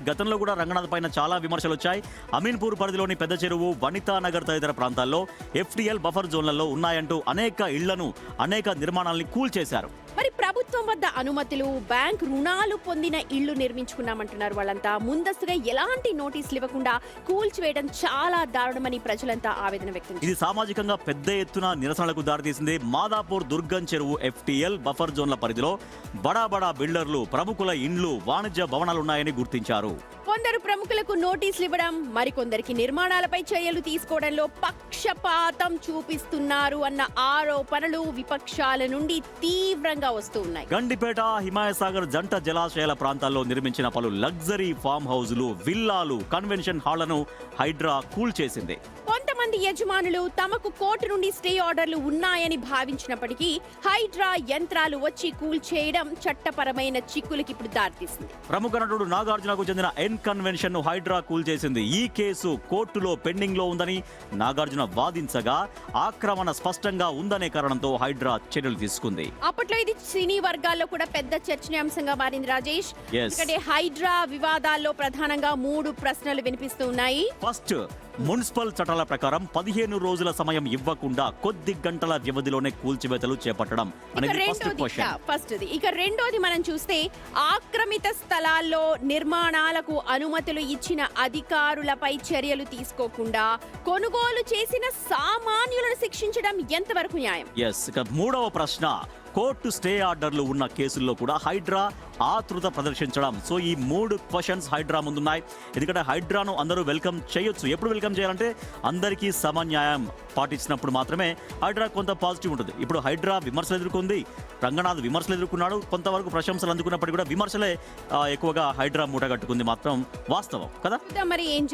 గతంలో కూడా రంగనాథ్ పైన చాలా విమర్శలు వచ్చాయి. అమీన్పూర్ పరిధిలోని పెద్ద చెరువు, వనితా నగర్ తదితర ప్రాంతాల్లో ఎఫ్టీఎల్ బఫర్ జోన్లలో ఉన్నాయంటూ అనేక ఇళ్లను, అనేక నిర్మాణాలని కూల్చేశారు. మరి ప్రభుత్వం వద్ద అనుమతులు, బ్యాంక్ రుణాలు పొందిన ఇళ్లు నిర్మించుకున్నామంటున్నారు వాళ్ళంతా. ముందస్తుగా ఎలాంటి నోటీసులు ఇవ్వకుండా కూల్చివేయడం చాలా దారుణమని ప్రజలంతా ఆవేదన వ్యక్తం చేశారు. ఇది సామాజికంగా పెద్ద ఎత్తున నిరసనలకు దారితీసింది. మాదాపూర్ దుర్గం చెరువు ఎఫ్టీఎల్ బఫర్ జోన్ల పరిధిలో బడా బిల్డర్లు, ప్రముఖుల ఇండ్లు, వాణిజ్య భవనాలున్నాయని గుర్తించారు. కొందరు ప్రముఖులకు నోటీసులు ఇవ్వడం, మరికొందరికి నిర్మాణాలపై చర్యలు తీసుకోవడంలో పక్షపాతం చూపిస్తున్నారు అన్న ఆరోపణలు విపక్షాల నుండి తీవ్రంగా వస్తూ ఉన్నాయి. గండిపేట, హిమాయసాగర్ జంట జలాశయాల ప్రాంతాల్లో నిర్మించిన పలు లగ్జరీ ఫామ్ హౌజులు, విల్లాలు, కన్వెన్షన్ హాళ్లను హైడ్రా కూల్చేసింది. కొంతమంది యజమానులు తమకు కోర్టు నుండి స్టే ఆర్డర్లు ఉన్నాయని భావించినప్పటికీ హైడ్రా యంత్రాలు వచ్చి కూల్చేయడం చట్టపరమైన చిక్కులకి ఇప్పుడు దారితీసింది. ప్రముఖ నటుడు నాగార్జునకు చెందిన ఎన్ కన్వెన్షన్ ను హైడ్రా కూల్చేసింది. ఈ కేసు కోర్టులో పెండింగ్ లో ఉందని నాగార్జున వాదించగా ఆక్రమణ స్పష్టంగా ఉందనే కారణంతో హైడ్రా చర్యలు తీసుకుంది. అప్పట్లో ఇది సినీ వర్గాల్లో కూడా పెద్ద చర్చనీయాంశంగా మారింది రాజేష్. ఎందుకంటే హైడ్రా వివాదాల్లో ప్రధానంగా 3 ప్రశ్నలు వినిపిస్తూ ఉన్నాయి. ఫస్ట్, మున్సిపల్ చట్టాల ప్రకారం 15 రోజుల సమయం ఇవ్వకుండా కొద్ది గంటల వ్యవధిలోనే కూల్చివేతలు చేపట్టడం అనేది ఫస్ట్. ఇక రెండోది మనం చూస్తే ఆక్రమిత స్థలాల్లో నిర్మాణాలకు అనుమతులు ఇచ్చిన అధికారులపై చర్యలు తీసుకోకుండా కొనుగోలు చేసిన సామాన్యులను శిక్షించడం ఎంతవరకు న్యాయం? ఇక మూడవ ప్రశ్న, కోర్టు స్టే ఆర్డర్లు ఉన్న కేసుల్లో కూడా హైడ్రా ఆతృత ప్రదర్శించడం. సో ఈ 3 క్వశ్చన్స్ హైడ్రా ముందున్నాయి. ఎందుకంటే హైడ్రాను అందరూ వెల్కమ్ చేయొచ్చు. ఎప్పుడు వెల్కమ్ చేయాలంటే అందరికీ సమన్యాయం పాటించినప్పుడు మాత్రమే హైడ్రా కొంత పాజిటివ్ ఉంటుంది. ఇప్పుడు హైడ్రా విమర్శలు ఎదుర్కొంది, రంగనాథ్ విమర్శలు ఎదుర్కొన్నాడు, కొంతవరకు ప్రశంసలు అందుకున్నప్పటికీ కూడా విమర్శలే ఎక్కువగా హైడ్రా మూటగట్టుకుంది మాత్రం వాస్తవం కదా. మరి ఏం